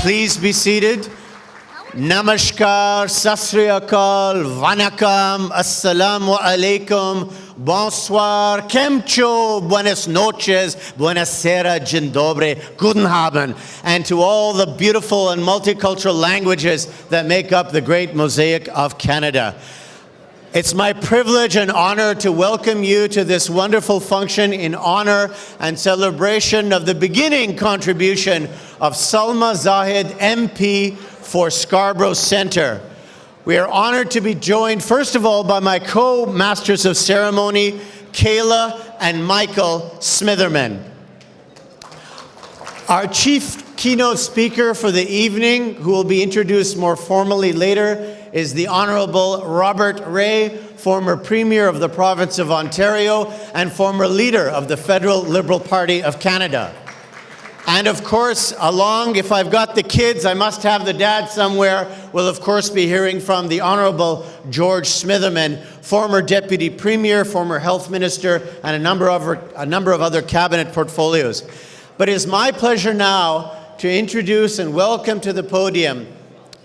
Please be seated. Namaskar, Sat Sri Akal, Vanakkam, Assalamu Alaikum, Bonsoir, Kemcho, Buenas noches, Buenasera, Dzień dobry, Guten Abend, and to all the beautiful and multicultural languages that make up the great mosaic of Canada. It's my privilege and honor to welcome you to this wonderful function in honor and celebration of the beginning contribution of Salma Zahid, MP for Scarborough Centre. We are honored to be joined, first of all, by my co-masters of ceremony, Kayla and Michael Smitherman. Our chief keynote speaker for the evening, who will be introduced more formally later, is the Honorable Robert Ray, former Premier of the Province of Ontario and former leader of the Federal Liberal Party of Canada. And of course, along, if I've got the kids, I must have the dad somewhere, we'll of course be hearing from the Honorable George Smitherman, former Deputy Premier, former Health Minister, and a number of other cabinet portfolios. But it is my pleasure now to introduce and welcome to the podium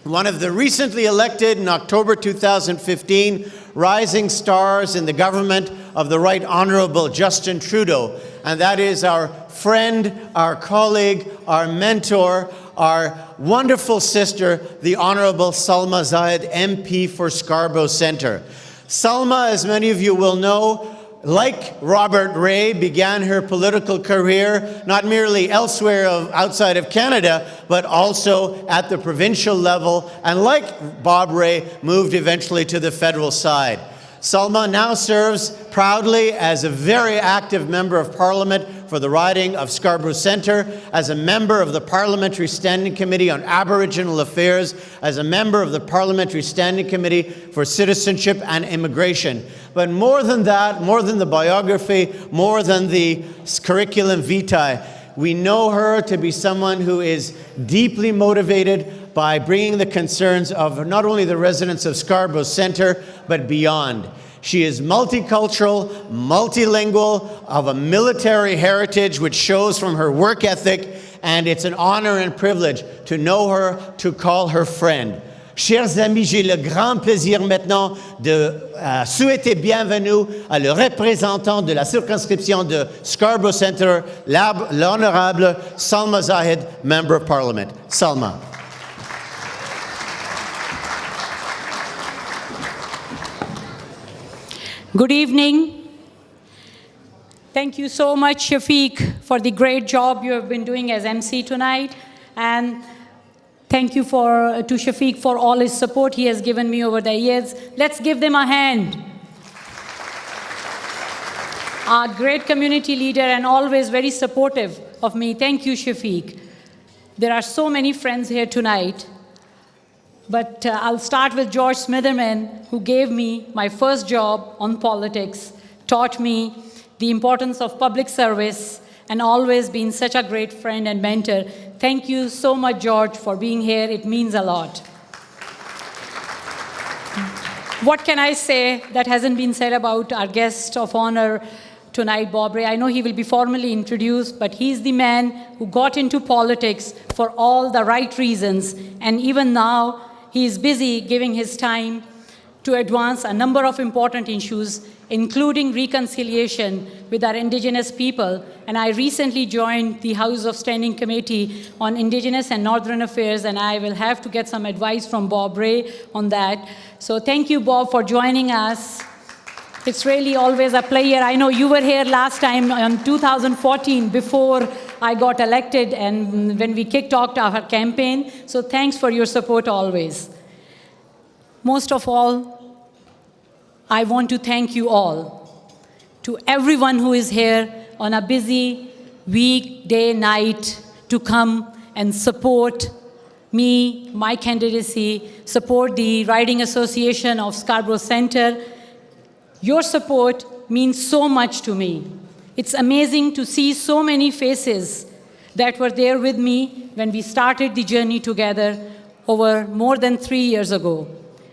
one of the recently elected in October 2015 rising stars in the government of the Right Honourable Justin Trudeau, and that is our friend, our colleague, our mentor, our wonderful sister, the Honourable Salma Zahid, MP for Scarborough Centre. Salma, as many of you will know, like Robert Ray, began her political career not merely elsewhere outside of Canada, but also at the provincial level, and like Bob Ray, moved eventually to the federal side. Salma now serves proudly as a very active member of Parliament for the riding of Scarborough Centre, as a member of the Parliamentary Standing Committee on Aboriginal Affairs, as a member of the Parliamentary Standing Committee for Citizenship and Immigration. But more than that, more than the biography, more than the curriculum vitae, we know her to be someone who is deeply motivated by bringing the concerns of not only the residents of Scarborough Centre, but beyond. She is multicultural, multilingual, of a military heritage, which shows from her work ethic, and it's an honor and privilege to know her, to call her friend. Chers amis, j'ai le grand plaisir maintenant de souhaiter bienvenue à le représentant de la circonscription de Scarborough Centre, l'honorable Salma Zahid, Member of Parliament. Salma. Good evening. Thank you so much, Shafiq, for the great job you have been doing as MC tonight. And thank you to Shafiq for all his support he has given me over the years. Let's give them a hand. Our great community leader and always very supportive of me. Thank you, Shafiq. There are so many friends here tonight. But I'll start with George Smitherman, who gave me my first job on politics, taught me the importance of public service, and always been such a great friend and mentor. Thank you so much, George, for being here. It means a lot. What can I say that hasn't been said about our guest of honor tonight, Bob Ray? I know he will be formally introduced, but he's the man who got into politics for all the right reasons, and even now, he is busy giving his time to advance a number of important issues, including reconciliation with our Indigenous people. And I recently joined the House of Standing Committee on Indigenous and Northern Affairs, and I will have to get some advice from Bob Ray on that. So thank you, Bob, for joining us. It's really always a pleasure. I know you were here last time in 2014 before I got elected and when we kicked off our campaign. So thanks for your support always. Most of all, I want to thank you all. To everyone who is here on a busy weekday night to come and support me, my candidacy, support the Riding Association of Scarborough Centre. Your support means so much to me. It's amazing to see so many faces that were there with me when we started the journey together over more than 3 years ago,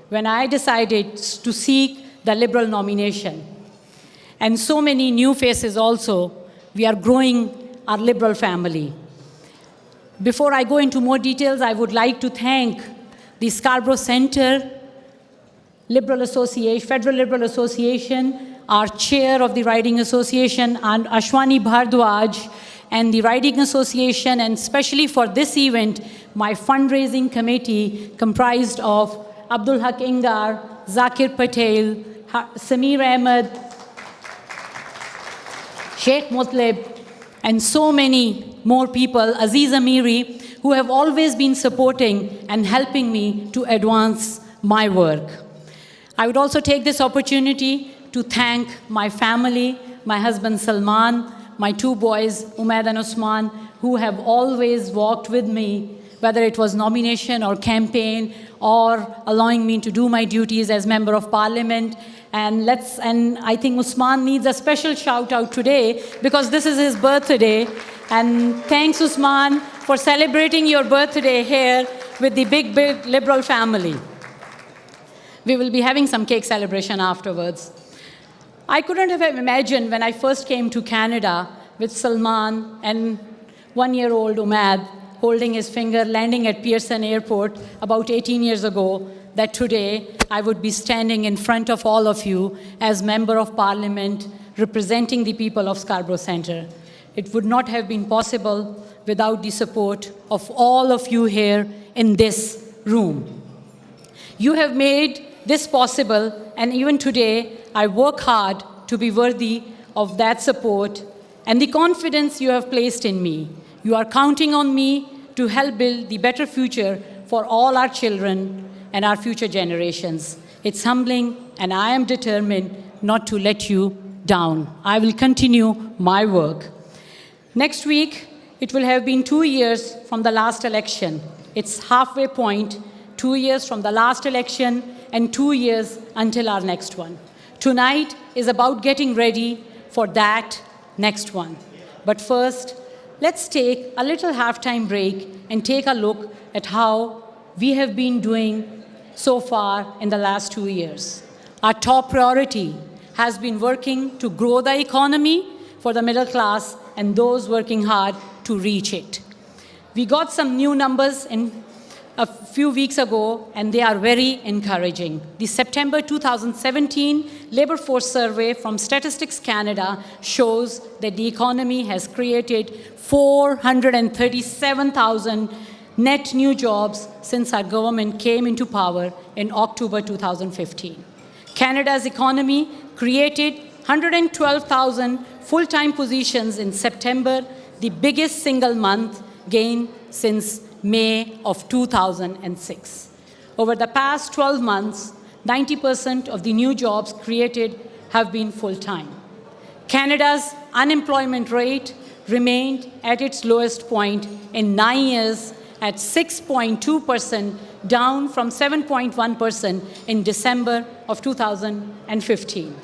when I decided to seek the Liberal nomination. And so many new faces also. We are growing our Liberal family. Before I go into more details, I would like to thank the Scarborough Center Liberal Association, Federal Liberal Association, our chair of the Riding Association, and Ashwani Bhardwaj, and the Riding Association, and especially for this event, my fundraising committee comprised of Abdul Haq Ingar, Zakir Patel, Samir Ahmed, Sheikh Mutlib, and so many more people, Aziz Amiri, who have always been supporting and helping me to advance my work. I would also take this opportunity to thank my family, my husband Salman, my two boys, Umaid and Usman, who have always walked with me, whether it was nomination or campaign or allowing me to do my duties as Member of Parliament. And I think Usman needs a special shout out today because this is his birthday. And thanks, Usman, for celebrating your birthday here with the big Liberal family. We will be having some cake celebration afterwards. I couldn't have imagined when I first came to Canada with Salman and one-year-old Umaid holding his finger, landing at Pearson Airport about 18 years ago, that today I would be standing in front of all of you as Member of Parliament representing the people of Scarborough Centre. It would not have been possible without the support of all of you here in this room. You have made this possible, and even today, I work hard to be worthy of that support and the confidence you have placed in me. You are counting on me to help build the better future for all our children and our future generations. It's humbling, and I am determined not to let you down. I will continue my work. Next week, it will have been 2 years from the last election. It's halfway point, 2 years from the last election, and 2 years until our next one. Tonight is about getting ready for that next one. But first, let's take a little halftime break and take a look at how we have been doing so far in the last 2 years. Our top priority has been working to grow the economy for the middle class and those working hard to reach it. We got some new numbers in a few weeks ago, and they are very encouraging. The September 2017 Labour Force Survey from Statistics Canada shows that the economy has created 437,000 net new jobs since our government came into power in October 2015. Canada's economy created 112,000 full-time positions in September, the biggest single month gain since May of 2006. Over the past 12 months, 90% of the new jobs created have been full-time. Canada's unemployment rate remained at its lowest point in 9 years at 6.2%, down from 7.1% in December of 2015.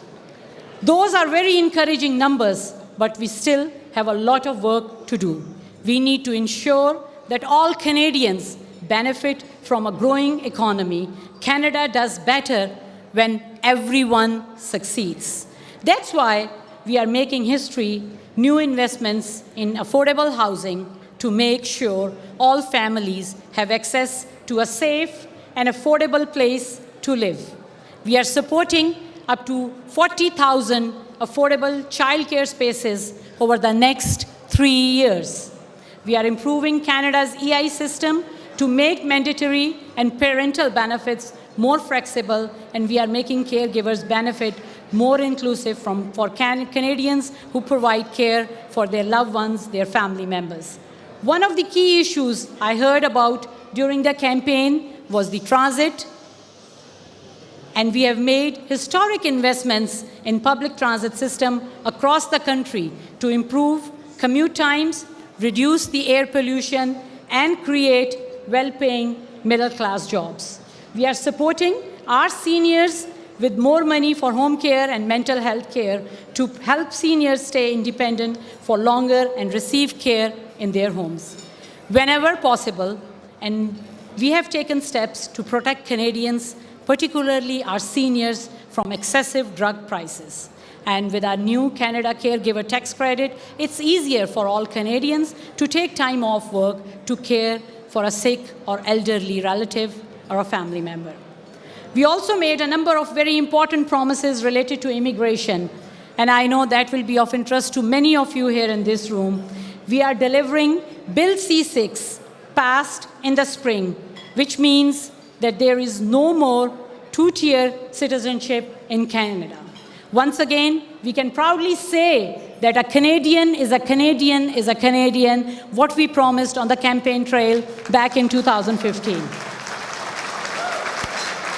Those are very encouraging numbers, but we still have a lot of work to do. We need to ensure that all Canadians benefit from a growing economy. Canada does better when everyone succeeds. That's why we are making history, new investments in affordable housing to make sure all families have access to a safe and affordable place to live. We are supporting up to 40,000 affordable childcare spaces over the next 3 years. We are improving Canada's EI system to make mandatory and parental benefits more flexible, and we are making caregivers' benefit more inclusive for Canadians who provide care for their loved ones, their family members. One of the key issues I heard about during the campaign was the transit, and we have made historic investments in public transit system across the country to improve commute times, reduce the air pollution, and create well-paying middle-class jobs. We are supporting our seniors with more money for home care and mental health care to help seniors stay independent for longer and receive care in their homes whenever possible. And we have taken steps to protect Canadians, particularly our seniors, from excessive drug prices. And with our new Canada Caregiver Tax Credit, it's easier for all Canadians to take time off work to care for a sick or elderly relative or a family member. We also made a number of very important promises related to immigration, and I know that will be of interest to many of you here in this room. We are delivering Bill C-6, passed in the spring, which means that there is no more two-tier citizenship in Canada. Once again, we can proudly say that a Canadian is a Canadian is a Canadian, what we promised on the campaign trail back in 2015.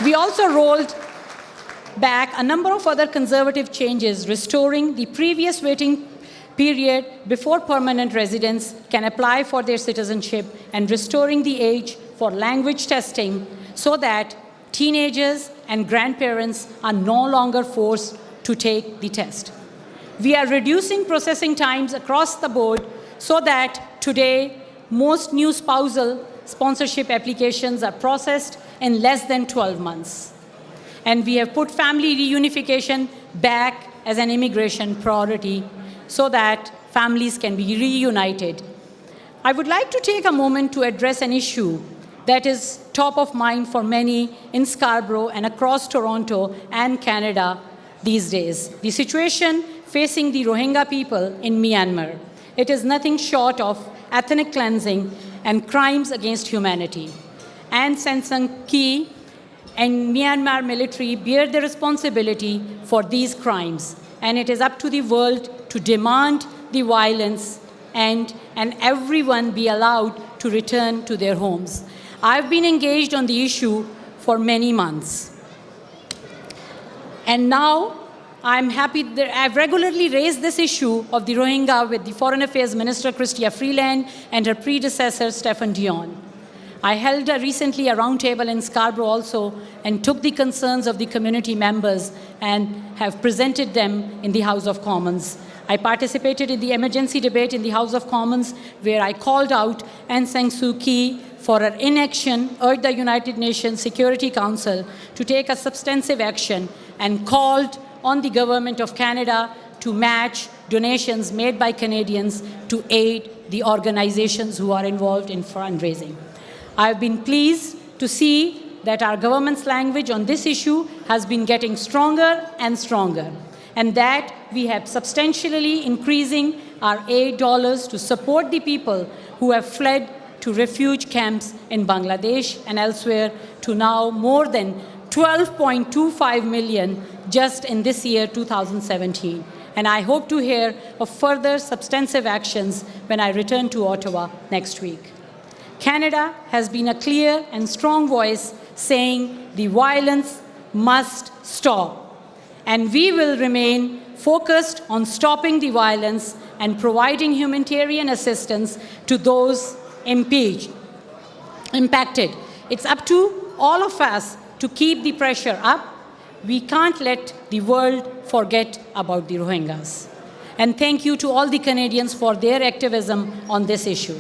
We also rolled back a number of other conservative changes, restoring the previous waiting period before permanent residents can apply for their citizenship and restoring the age for language testing so that teenagers and grandparents are no longer forced to take the test. We are reducing processing times across the board so that today most new spousal sponsorship applications are processed in less than 12 months. And we have put family reunification back as an immigration priority so that families can be reunited. I would like to take a moment to address an issue that is top of mind for many in Scarborough and across Toronto and Canada these days. The situation facing the Rohingya people in Myanmar. It is nothing short of ethnic cleansing and crimes against humanity. Aung San Suu Kyi and Myanmar military bear the responsibility for these crimes, and it is up to the world to demand the violence and everyone be allowed to return to their homes. I've been engaged on the issue for many months. And now I'm happy that I've regularly raised this issue of the Rohingya with the Foreign Affairs Minister Chrystia Freeland and her predecessor Stephen Dion. I held recently a roundtable in Scarborough also and took the concerns of the community members and have presented them in the House of Commons. I participated in the emergency debate in the House of Commons where I called out Aung San Suu Kyi for her inaction, urged the United Nations Security Council to take a substantive action and called on the Government of Canada to match donations made by Canadians to aid the organizations who are involved in fundraising. I've been pleased to see that our government's language on this issue has been getting stronger and stronger, and that we have substantially increasing our aid dollars to support the people who have fled to refuge camps in Bangladesh and elsewhere to now more than 12.25 million just in this year, 2017. And I hope to hear of further substantive actions when I return to Ottawa next week. Canada has been a clear and strong voice saying the violence must stop. And we will remain focused on stopping the violence and providing humanitarian assistance to those impacted. It's up to all of us to keep the pressure up. We can't let the world forget about the Rohingyas. And thank you to all the Canadians for their activism on this issue.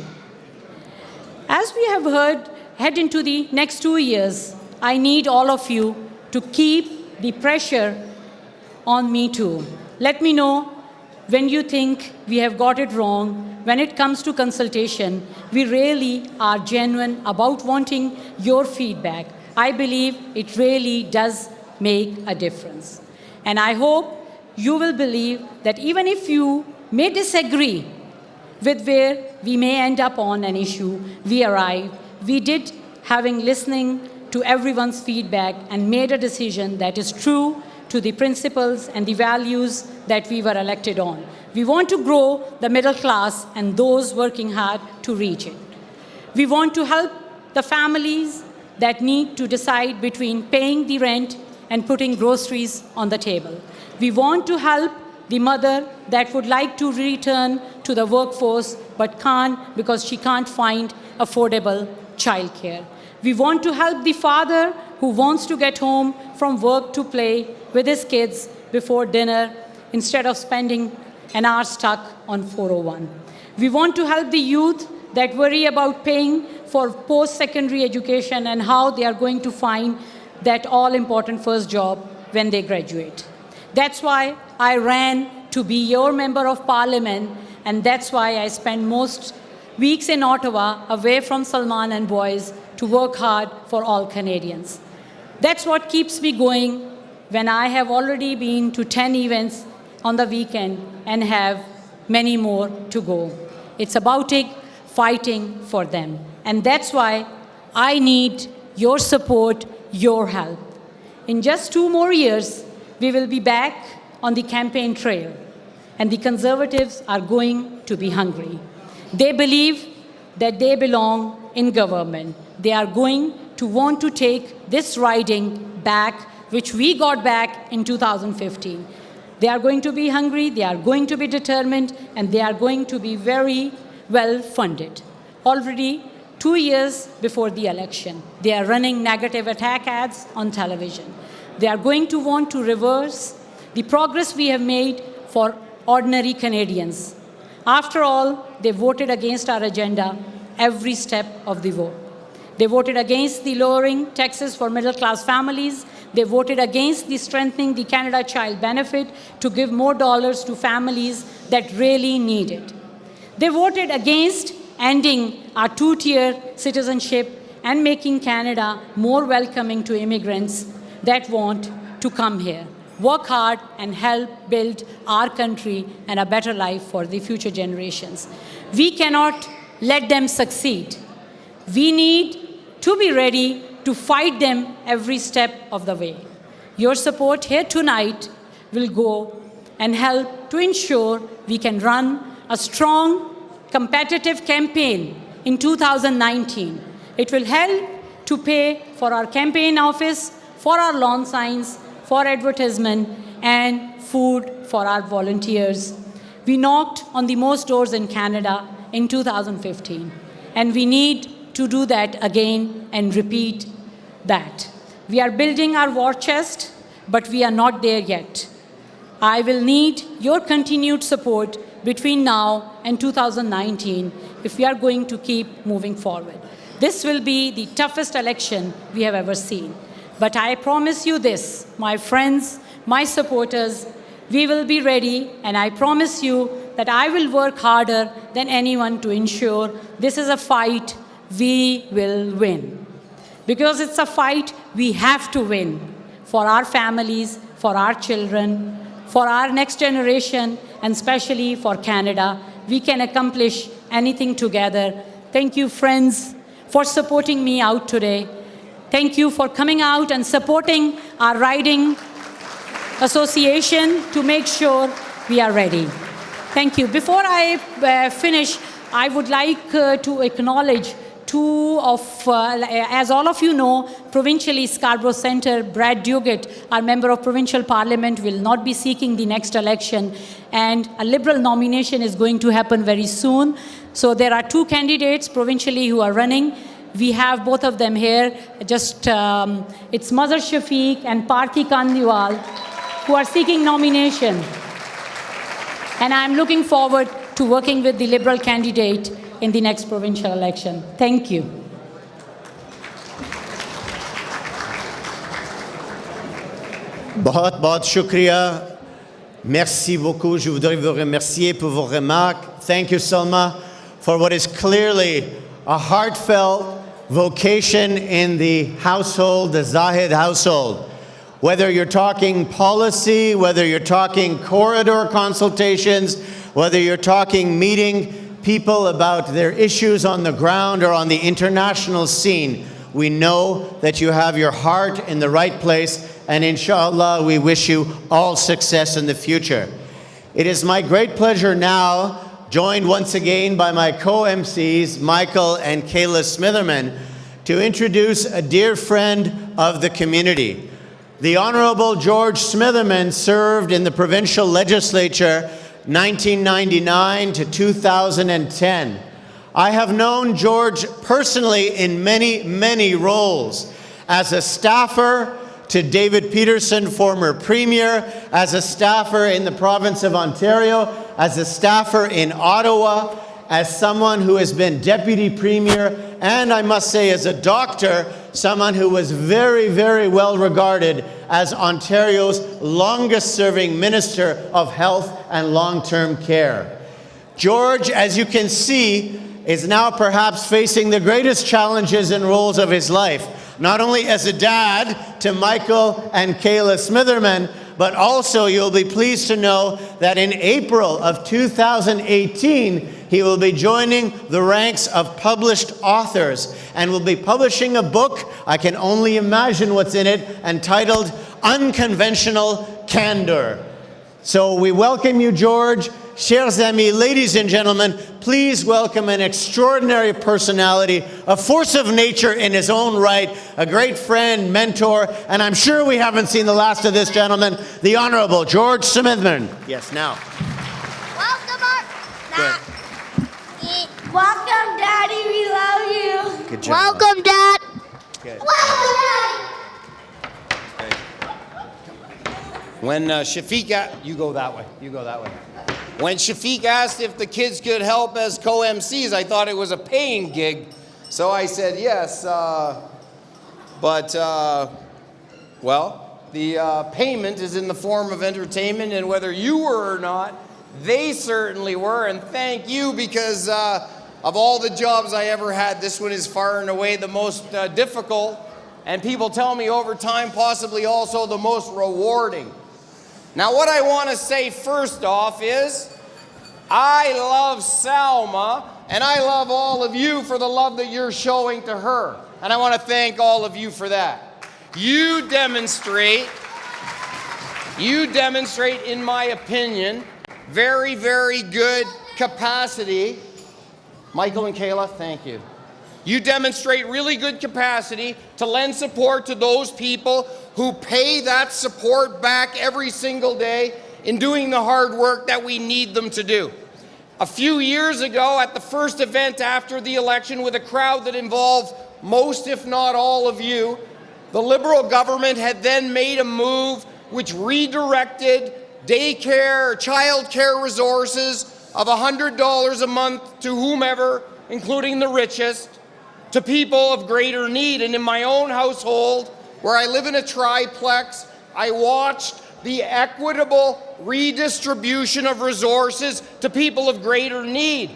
As we have head into the next 2 years, I need all of you to keep the pressure on me too. Let me know when you think we have got it wrong. When it comes to consultation, we really are genuine about wanting your feedback. I believe it really does make a difference. And I hope you will believe that even if you may disagree with where we may end up on an issue, we did having listening to everyone's feedback and made a decision that is true to the principles and the values that we were elected on. We want to grow the middle class and those working hard to reach it. We want to help the families that need to decide between paying the rent and putting groceries on the table. We want to help the mother that would like to return to the workforce but can't because she can't find affordable childcare. We want to help the father who wants to get home from work to play with his kids before dinner instead of spending an hour stuck on 401. We want to help the youth that worry about paying for post-secondary education and how they are going to find that all-important first job when they graduate. That's why I ran to be your member of parliament, and that's why I spend most weeks in Ottawa away from Salman and boys to work hard for all Canadians. That's what keeps me going when I have already been to 10 events on the weekend and have many more to go. It's about fighting for them. And that's why I need your support, your help. In just 2 more years, we will be back on the campaign trail, and the Conservatives are going to be hungry. They believe that they belong in government. They are going to want to take this riding back, which we got back in 2015. They are going to be hungry, they are going to be determined, and they are going to be very well funded. Already 2 years before the election, they are running negative attack ads on television. They are going to want to reverse the progress we have made for ordinary Canadians. After all, they voted against our agenda every step of the vote. They voted against the lowering taxes for middle-class families. They voted against the strengthening the Canada Child Benefit to give more dollars to families that really need it. They voted against ending our 2-tier citizenship and making Canada more welcoming to immigrants that want to come here, work hard, and help build our country and a better life for the future generations. We cannot let them succeed. We need to be ready to fight them every step of the way. Your support here tonight will go and help to ensure we can run a strong, competitive campaign in 2019. It will help to pay for our campaign office, for our lawn signs, for advertisement, and food for our volunteers. We knocked on the most doors in Canada in 2015, and we need to do that again and repeat that. We are building our war chest, but we are not there yet. I will need your continued support between now and 2019 if we are going to keep moving forward. This will be the toughest election we have ever seen. But I promise you this, my friends, my supporters, we will be ready, and I promise you that I will work harder than anyone to ensure this is a fight we will win. Because it's a fight we have to win for our families, for our children, for our next generation, and especially for Canada. We can accomplish anything together. Thank you, friends, for supporting me out today. Thank you for coming out and supporting our riding association to make sure we are ready. Thank you. Before I finish, I would like to acknowledge two of, as all of you know, provincially Scarborough Centre, Brad Duguid, our member of provincial parliament, will not be seeking the next election, and a Liberal nomination is going to happen very soon. So there are 2 candidates provincially who are running. We have both of them here. Just it's Mazhar Shafiq and Parthi Kandiwal who are seeking nomination. And I'm looking forward to working with the Liberal candidate in the next provincial election. Thank you. बहुत shukriya. Merci beaucoup. Je voudrais vous remercier pour vos remarques. Thank you, Salma, for what is clearly a heartfelt vocation in the household, the Zahid household. Whether you're talking policy, whether you're talking corridor consultations, whether you're talking meeting people about their issues on the ground or on the international scene, we know that you have your heart in the right place, and inshallah, we wish you all success in the future. It is my great pleasure now, joined once again by my co-MCs, Michael and Kayla Smitherman, to introduce a dear friend of the community. The Honorable George Smitherman served in the provincial legislature 1999 to 2010. I have known George personally in many, many roles. As a staffer to David Peterson, former Premier, as a staffer in the province of Ontario, as a staffer in Ottawa, as someone who has been Deputy Premier, and I must say as a doctor, someone who was very, very well regarded as Ontario's longest-serving Minister of Health and Long-Term Care. George, as you can see, is now perhaps facing the greatest challenges and roles of his life, not only as a dad to Michael and Kayla Smitherman, but also you'll be pleased to know that in April of 2018, he will be joining the ranks of published authors and will be publishing a book, I can only imagine what's in it, entitled Unconventional Candor. So we welcome you, George. Chers amis, ladies and gentlemen, please welcome an extraordinary personality, a force of nature in his own right, a great friend, mentor, and I'm sure we haven't seen the last of this gentleman, the Honorable George Smitherman. Yes, now. Welcome, Daddy. We love you. Good job. Welcome, Dad. Good. Welcome, Daddy. When Shafiq, you go that way. You go that way. When Shafiq asked if the kids could help as co-MCs, I thought it was a paying gig, so I said yes. Well, the payment is in the form of entertainment, and whether you were or not, they certainly were. And thank you, because of all the jobs I ever had, this one is far and away the most difficult, and people tell me over time, possibly also the most rewarding. Now, what I want to say first off is, I love Salma, and I love all of you for the love that you're showing to her. And I want to thank all of you for that. You demonstrate, in my opinion, very, very good capacity. Michael and Kayla, thank you. You demonstrate really good capacity to lend support to those people who pay that support back every single day in doing the hard work that we need them to do. A few years ago, at the first event after the election, with a crowd that involved most, if not all of you, the Liberal government had then made a move which redirected daycare, childcare resources of $100 a month to whomever, including the richest, to people of greater need. And in my own household, where I live in a triplex, I watched the equitable redistribution of resources to people of greater need.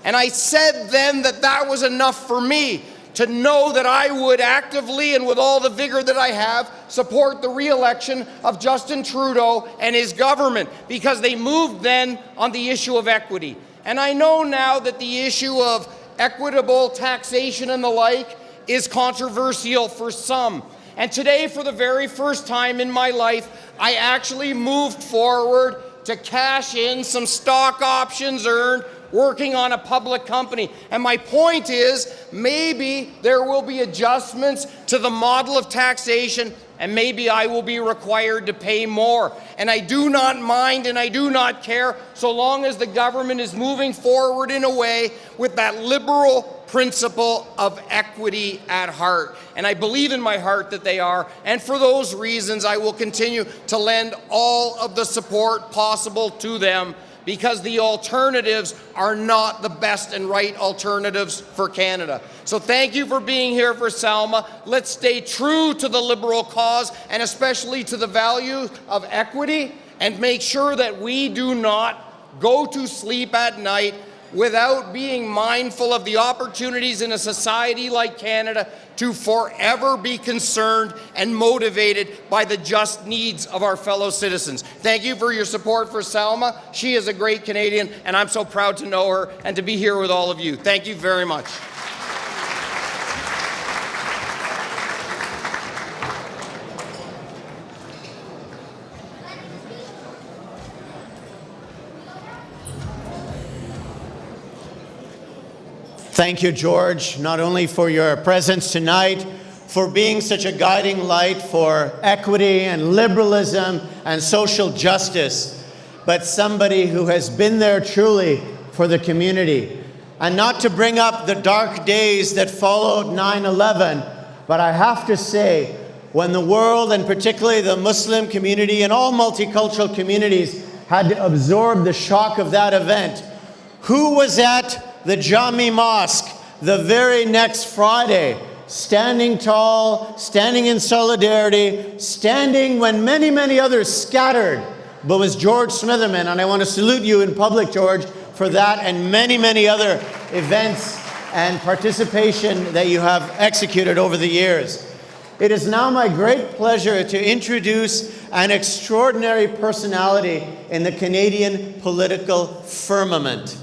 And I said then that that was enough for me to know that I would actively and with all the vigor that I have support the re-election of Justin Trudeau and his government, because they moved then on the issue of equity. And I know now that the issue of equitable taxation and the like is controversial for some. And today, for the very first time in my life, I actually moved forward to cash in some stock options earned working on a public company. And my point is, maybe there will be adjustments to the model of taxation, and maybe I will be required to pay more. And I do not mind and I do not care, so long as the government is moving forward in a way with that liberal principle of equity at heart. And I believe in my heart that they are. And for those reasons, I will continue to lend all of the support possible to them, because the alternatives are not the best and right alternatives for Canada. So thank you for being here for Salma. Let's stay true to the Liberal cause, and especially to the value of equity, and make sure that we do not go to sleep at night without being mindful of the opportunities in a society like Canada to forever be concerned and motivated by the just needs of our fellow citizens. Thank you for your support for Salma. She is a great Canadian, and I'm so proud to know her and to be here with all of you. Thank you very much. Thank you, George, not only for your presence tonight, for being such a guiding light for equity and liberalism and social justice, but somebody who has been there truly for the community. And not to bring up the dark days that followed 9/11, but I have to say, when the world, and particularly the Muslim community and all multicultural communities, had to absorb the shock of that event, who was at the Jami Mosque the very next Friday, standing tall, standing in solidarity, standing when many, many others scattered, but was George Smitherman. And I want to salute you in public, George, for that and many, many other events and participation that you have executed over the years. It is now my great pleasure to introduce an extraordinary personality in the Canadian political firmament.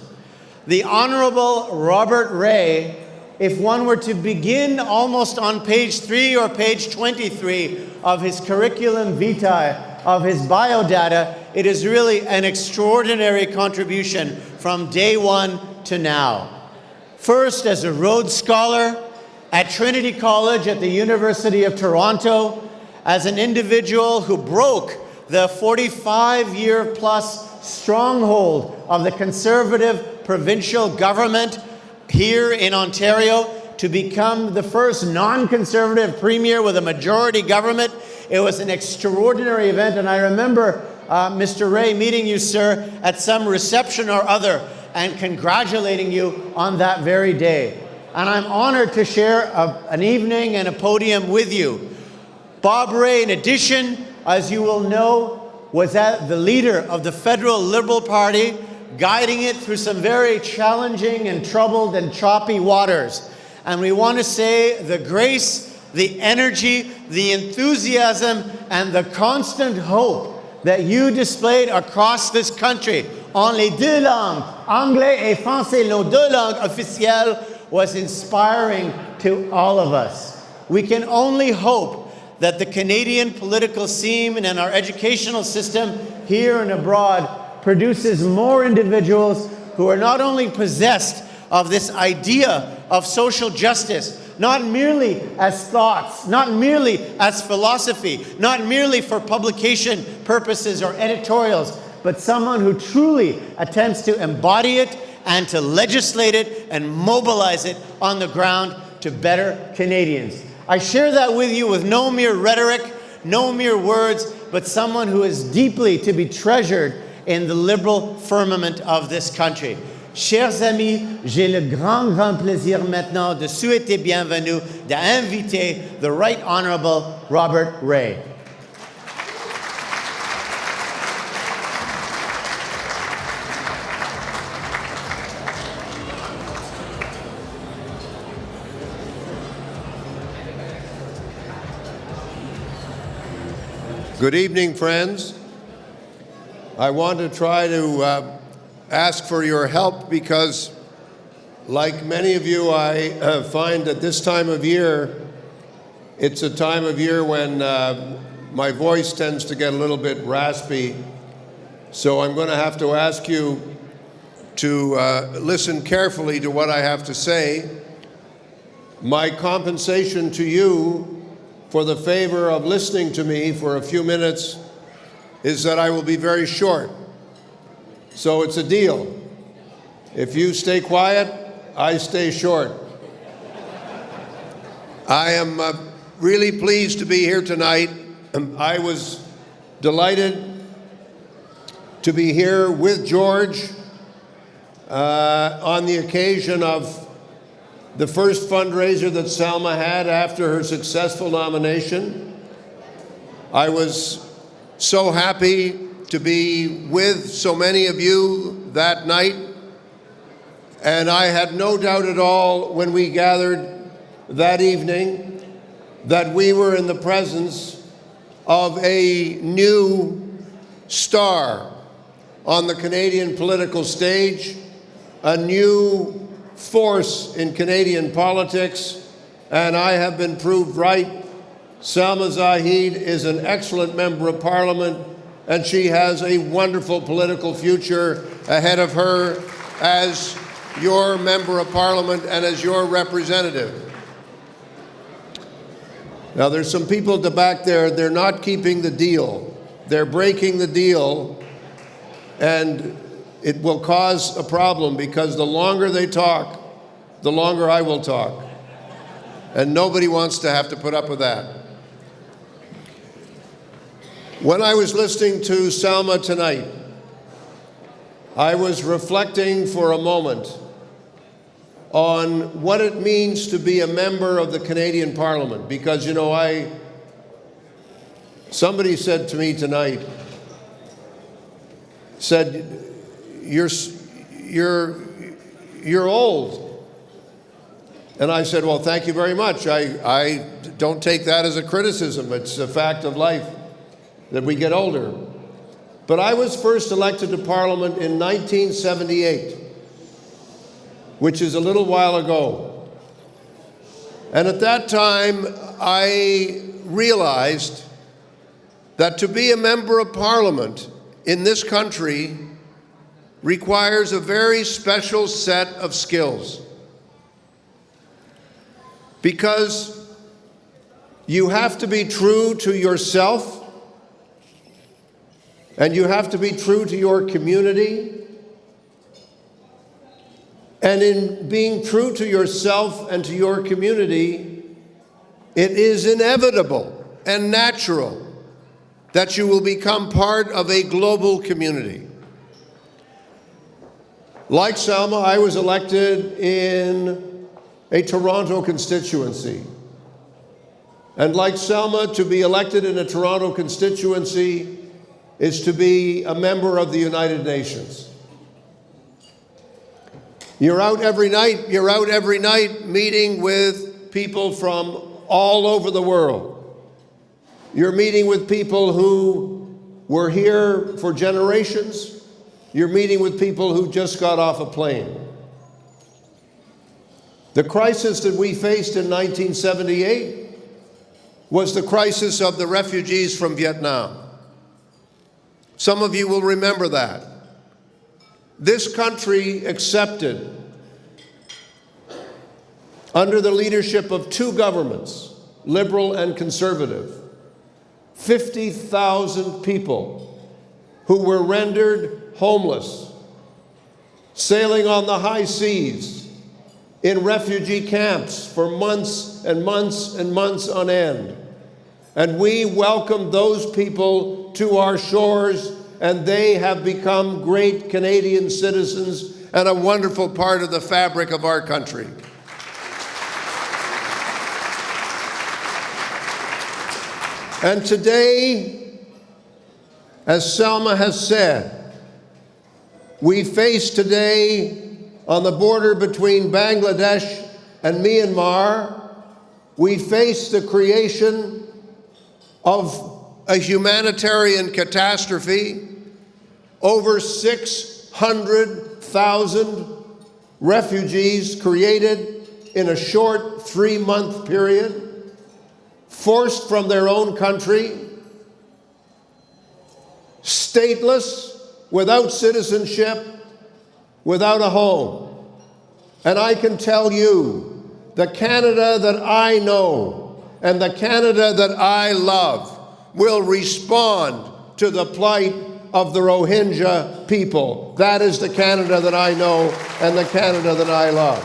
The Honorable Robert Ray, if one were to begin almost on page 3 or page 23 of his curriculum vitae, of his biodata, it is really an extraordinary contribution from day one to now. First, as a Rhodes Scholar at Trinity College at the University of Toronto, as an individual who broke the 45-year-plus stronghold of the Conservative provincial government here in Ontario to become the first non-Conservative premier with a majority government. It was an extraordinary event, and I remember Mr. Ray meeting you, sir, at some reception or other and congratulating you on that very day. And I'm honored to share an evening and a podium with you. Bob Ray, in addition, as you will know, was the leader of the Federal Liberal Party, guiding it through some very challenging and troubled and choppy waters. And we want to say the grace, the energy, the enthusiasm, and the constant hope that you displayed across this country en les deux langues, anglais et français, nos deux langues officielles, was inspiring to all of us. We can only hope that the Canadian political scene and our educational system here and abroad produces more individuals who are not only possessed of this idea of social justice, not merely as thoughts, not merely as philosophy, not merely for publication purposes or editorials, but someone who truly attempts to embody it and to legislate it and mobilize it on the ground to better Canadians. I share that with you with no mere rhetoric, no mere words, but someone who is deeply to be treasured in the liberal firmament of this country. Chers amis, j'ai le grand plaisir maintenant de souhaiter bienvenue, d'inviter the Right Honorable Robert Ray. Good evening, friends. I want to try to ask for your help because, like many of you, I find that this time of year, it's a time of year when my voice tends to get a little bit raspy. So I'm going to have to ask you to listen carefully to what I have to say. My compensation to you for the favor of listening to me for a few minutes is that I will be very short. So it's a deal. If you stay quiet, I stay short. I am really pleased to be here tonight. I was delighted to be here with George on the occasion of the first fundraiser that Salma had after her successful nomination. I was so happy to be with so many of you that night, and I had no doubt at all when we gathered that evening that we were in the presence of a new star on the Canadian political stage, a new force in Canadian politics, and I have been proved right. Salma Zahid is an excellent member of Parliament, and she has a wonderful political future ahead of her as your member of Parliament and as your representative. Now, there's some people at the back there, they're not keeping the deal. They're breaking the deal, and it will cause a problem because the longer they talk, the longer I will talk. And nobody wants to have to put up with that. When I was listening to Salma tonight, I was reflecting for a moment on what it means to be a member of the Canadian Parliament, because, you know, somebody said to me tonight, said, you're old. And I said, well, thank you very much. I don't take that as a criticism. It's a fact of life that we get older. But I was first elected to Parliament in 1978, which is a little while ago. And at that time, I realized that to be a member of Parliament in this country requires a very special set of skills. Because you have to be true to yourself, and you have to be true to your community. And in being true to yourself and to your community, it is inevitable and natural that you will become part of a global community. Like Salma, I was elected in a Toronto constituency. And like Salma, to be elected in a Toronto constituency is to be a member of the United Nations. You're out every night meeting with people from all over the world. You're meeting with people who were here for generations. You're meeting with people who just got off a plane. The crisis that we faced in 1978 was the crisis of the refugees from Vietnam. Some of you will remember that. This country accepted, under the leadership of two governments, Liberal and Conservative, 50,000 people who were rendered homeless, sailing on the high seas, in refugee camps for months and months and months on end. And we welcomed those people to our shores, and they have become great Canadian citizens and a wonderful part of the fabric of our country. And today, as Salma has said, we face today, on the border between Bangladesh and Myanmar, we face the creation of a humanitarian catastrophe. Over 600,000 refugees created in a short 3-month period, forced from their own country, stateless, without citizenship, without a home. And I can tell you, the Canada that I know and the Canada that I love will respond to the plight of the Rohingya people. That is the Canada that I know and the Canada that I love.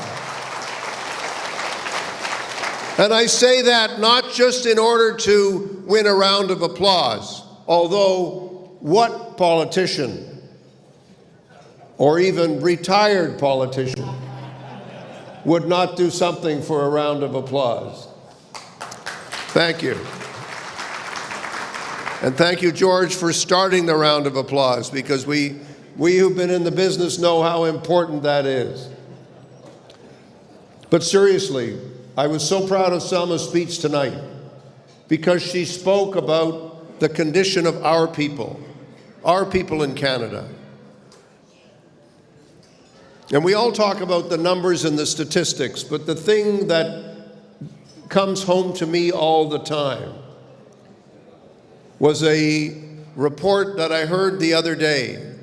And I say that not just in order to win a round of applause, although what politician or even retired politician would not do something for a round of applause. Thank you. And thank you, George, for starting the round of applause, because we who've been in the business know how important that is. But seriously, I was so proud of Salma's speech tonight, because she spoke about the condition of our people in Canada. And we all talk about the numbers and the statistics, but the thing that comes home to me all the time was a report that I heard the other day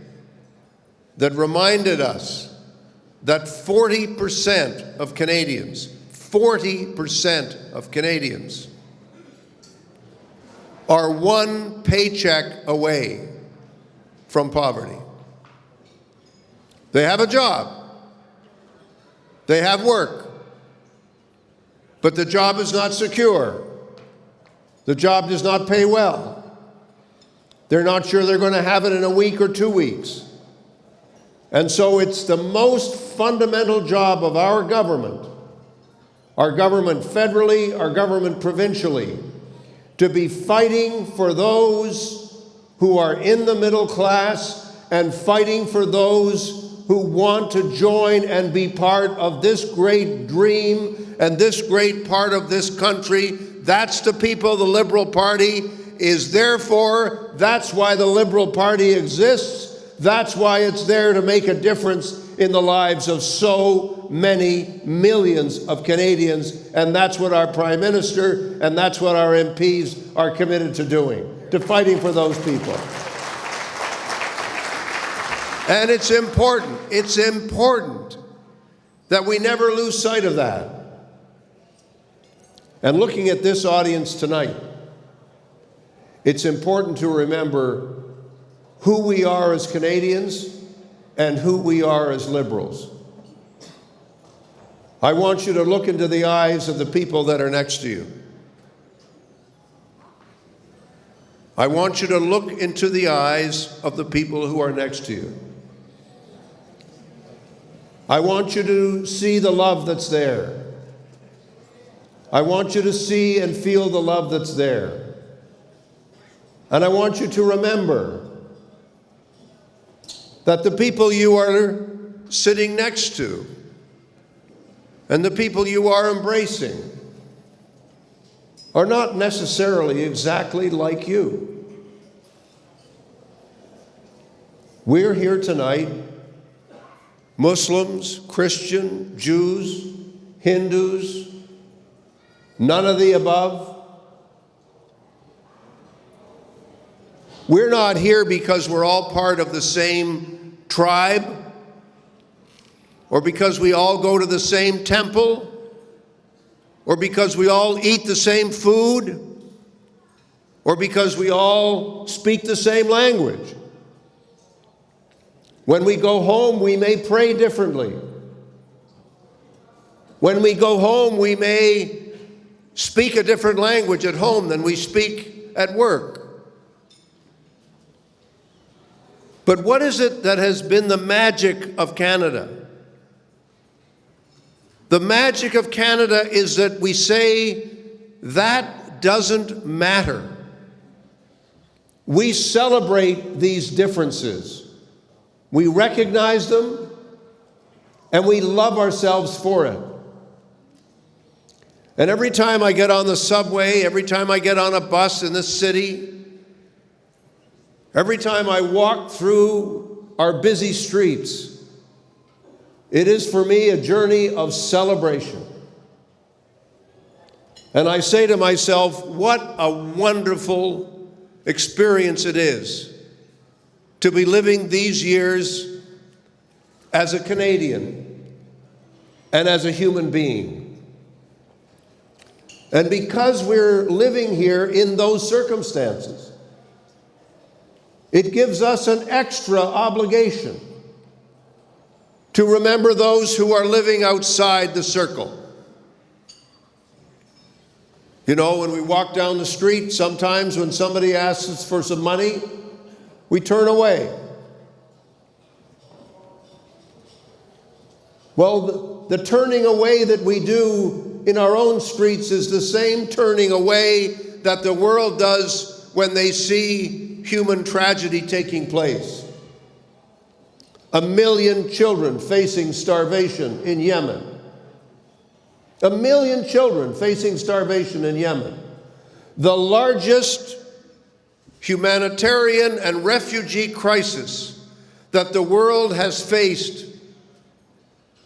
that reminded us that 40% of Canadians, 40% of Canadians are one paycheck away from poverty. They have a job. They have work. But the job is not secure. The job does not pay well. They're not sure they're going to have it in a week or 2 weeks. And so it's the most fundamental job of our government federally, our government provincially, to be fighting for those who are in the middle class and fighting for those who want to join and be part of this great dream and this great part of this country. That's the people the Liberal Party is there for. That's why the Liberal Party exists. That's why it's there, to make a difference in the lives of so many millions of Canadians. And that's what our Prime Minister and that's what our MPs are committed to doing, to fighting for those people. And it's important that we never lose sight of that. And looking at this audience tonight, it's important to remember who we are as Canadians and who we are as Liberals. I want you to look into the eyes of the people that are next to you. I want you to look into the eyes of the people who are next to you. I want you to see the love that's there. I want you to see and feel the love that's there. And I want you to remember that the people you are sitting next to and the people you are embracing are not necessarily exactly like you. We're here tonight, Muslims, Christian, Jews, Hindus, none of the above. We're not here because we're all part of the same tribe, or because we all go to the same temple, or because we all eat the same food, or because we all speak the same language. When we go home, we may pray differently. When we go home, we may speak a different language at home than we speak at work. But what is it that has been the magic of Canada? The magic of Canada is that we say that doesn't matter. We celebrate these differences. We recognize them, and we love ourselves for it. And every time I get on the subway, every time I get on a bus in this city, every time I walk through our busy streets, it is for me a journey of celebration. And I say to myself, what a wonderful experience it is to be living these years as a Canadian and as a human being. And because we're living here in those circumstances, it gives us an extra obligation to remember those who are living outside the circle. You know, when we walk down the street, sometimes when somebody asks us for some money, we turn away. Well, the turning away that we do in our own streets is the same turning away that the world does when they see human tragedy taking place. 1 million children facing starvation in Yemen. 1 million children facing starvation in Yemen. The largest humanitarian and refugee crisis that the world has faced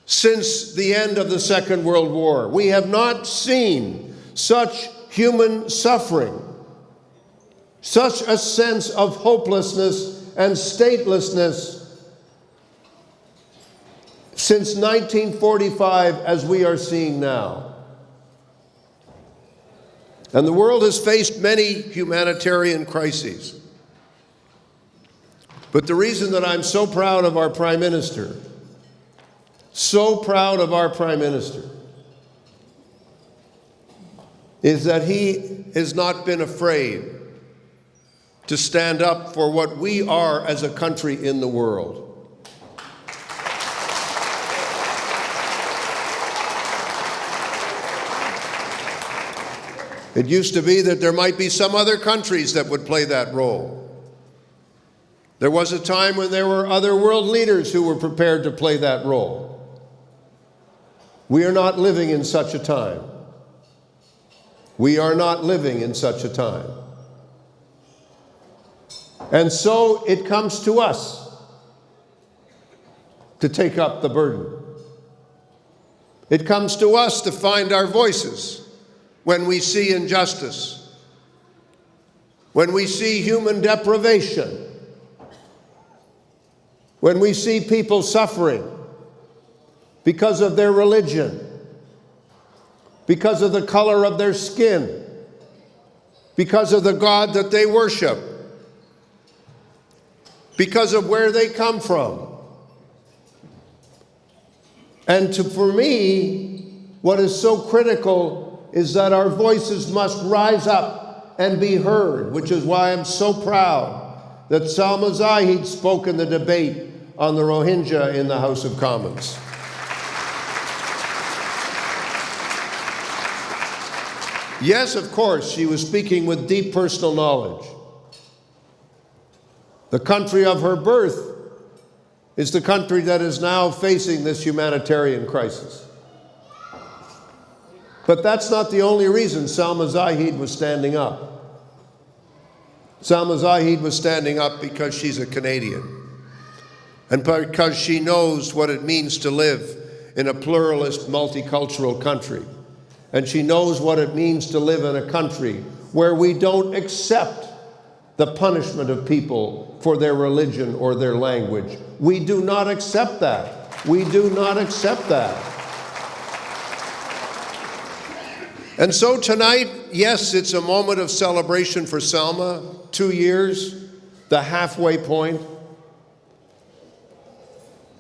since the end of the Second World War. We have not seen such human suffering, such a sense of hopelessness and statelessness since 1945 as we are seeing now. And the world has faced many humanitarian crises. But the reason that I'm so proud of our Prime Minister, so proud of our Prime Minister, is that he has not been afraid to stand up for what we are as a country in the world. It used to be that there might be some other countries that would play that role. There was a time when there were other world leaders who were prepared to play that role. We are not living in such a time. We are not living in such a time. And so it comes to us to take up the burden. It comes to us to find our voices when we see injustice, when we see human deprivation, when we see people suffering because of their religion, because of the color of their skin, because of the God that they worship, because of where they come from. And for me, what is so critical is that our voices must rise up and be heard, which is why I'm so proud that Salma Zahid spoke in the debate on the Rohingya in the House of Commons. Yes, of course, she was speaking with deep personal knowledge. The country of her birth is the country that is now facing this humanitarian crisis. But that's not the only reason Salma Zahid was standing up. Salma Zahid was standing up because she's a Canadian, and because she knows what it means to live in a pluralist, multicultural country. And she knows what it means to live in a country where we don't accept the punishment of people for their religion or their language. We do not accept that. We do not accept that. And so tonight, yes, it's a moment of celebration for Salma. 2 years, the halfway point.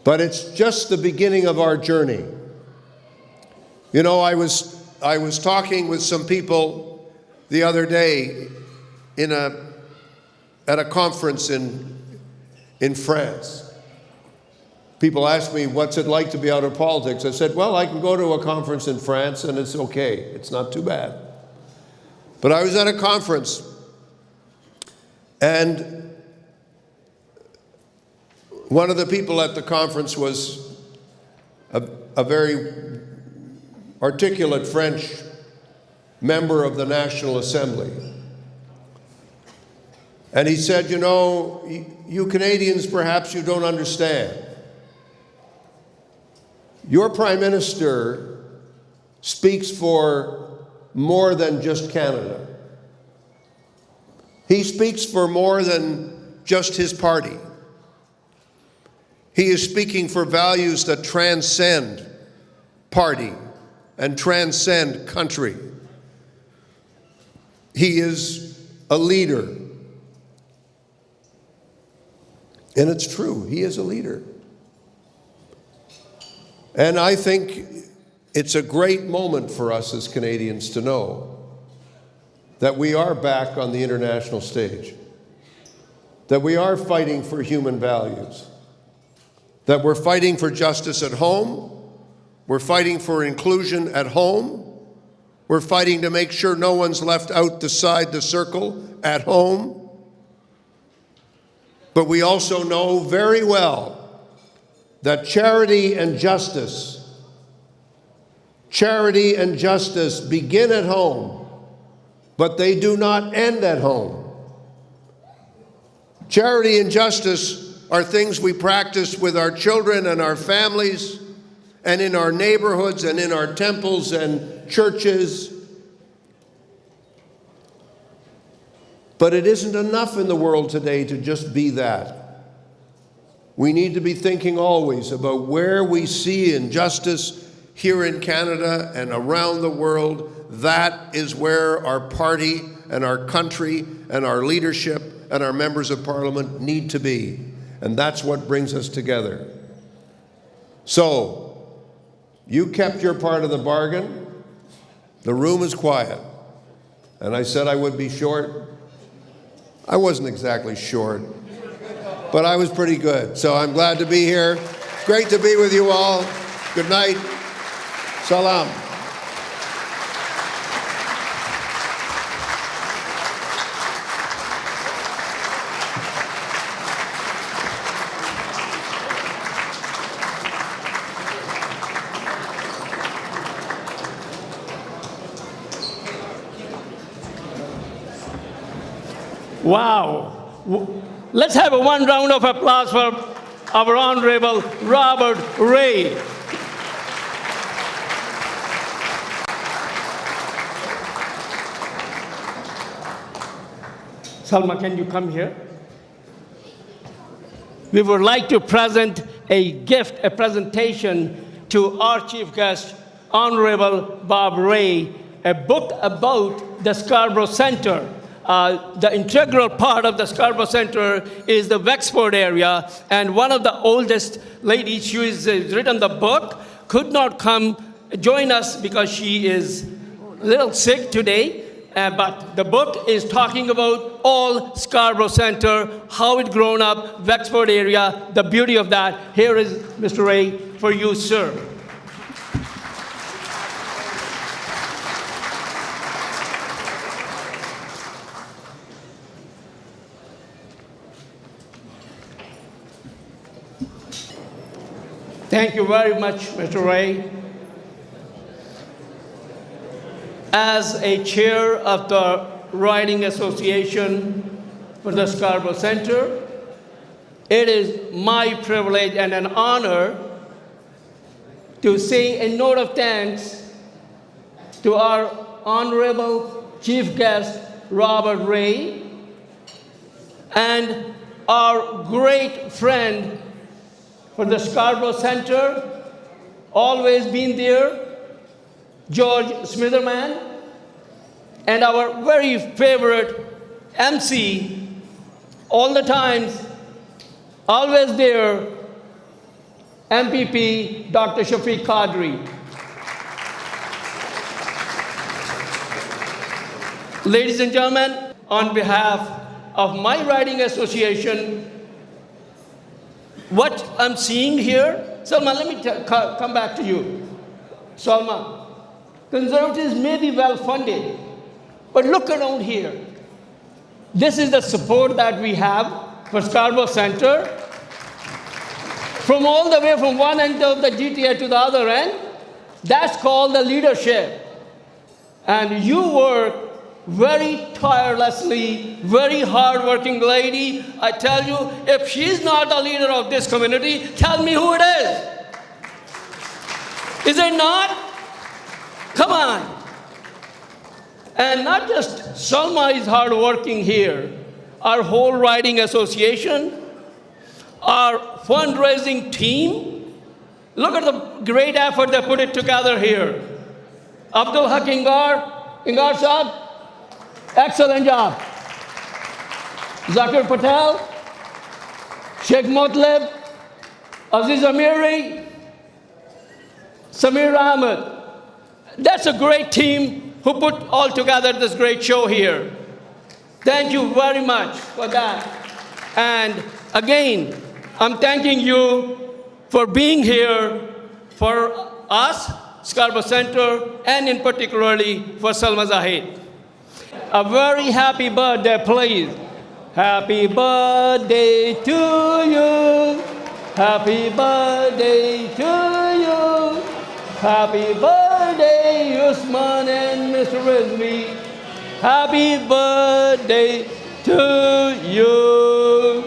But it's just the beginning of our journey. You know, I was talking with some people the other day at a conference in France. People ask me, what's it like to be out of politics? I said, well, I can go to a conference in France and it's okay. It's not too bad. But I was at a conference, and one of the people at the conference was a very articulate French member of the National Assembly. And he said, you know, you Canadians, perhaps you don't understand. Your Prime Minister speaks for more than just Canada. He speaks for more than just his party. He is speaking for values that transcend party and transcend country. He is a leader. And it's true, he is a leader. And I think it's a great moment for us as Canadians to know that we are back on the international stage, that we are fighting for human values, that we're fighting for justice at home, we're fighting for inclusion at home, we're fighting to make sure no one's left outside the circle at home. But we also know very well that charity and justice begin at home, but they do not end at home. Charity and justice are things we practice with our children and our families, and in our neighborhoods and in our temples and churches. But it isn't enough in the world today to just be that. We need to be thinking always about where we see injustice here in Canada and around the world. That is where our party and our country and our leadership and our members of Parliament need to be. And that's what brings us together. So, you kept your part of the bargain. The room is quiet. And I said I would be short. I wasn't exactly short, but I was pretty good. So I'm glad to be here. Great to be with you all. Good night. Salam. Wow. Let's have one round of applause for our Honorable Robert Ray. Salma, can you come here? We would like to present a gift, a presentation to our chief guest, Honorable Bob Ray, a book about the Scarborough Center. The integral part of the Scarborough Center is the Wexford area, and one of the oldest ladies who has written the book could not come join us because she is a little sick today. But the book is talking about all Scarborough Center, how it grown up, Wexford area, the beauty of that. Here is Mr. Ray for you, sir. Thank you very much, Mr. Ray. As a chair of the Writing Association for the Scarborough Center, it is my privilege and an honor to say a note of thanks to our honorable chief guest, Robert Ray, and our great friend for the Scarborough Center, always been there, George Smitherman, and our very favorite MC, all the times, always there, MPP Dr. Shafiq Qadri. Ladies and gentlemen, on behalf of my writing association, what I'm seeing here, Salma, let me come back to you. Salma, conservatives may be well funded, but look around here. This is the support that we have for Scarborough Center. From all the way from one end of the GTA to the other end, that's called the leadership. And you work very tirelessly, very hardworking lady. I tell you, if she's not the leader of this community, tell me who it is. Is it not? Come on. And not just Salma is hardworking here. Our whole writing association, our fundraising team, look at the great effort they put it together here. Abdul Haq Ingar Saab, excellent job. Zakir Patel, Sheikh Motlib, Aziz Amiri, Samir Ahmed. That's a great team who put all together this great show here. Thank you very much for that. And again, I'm thanking you for being here for us, Scarborough Center, and in particularly for Salma Zahid. A very happy birthday, please. Happy birthday to you. Happy birthday to you. Happy birthday, Usman and Mr. Rizvi. Happy birthday to you.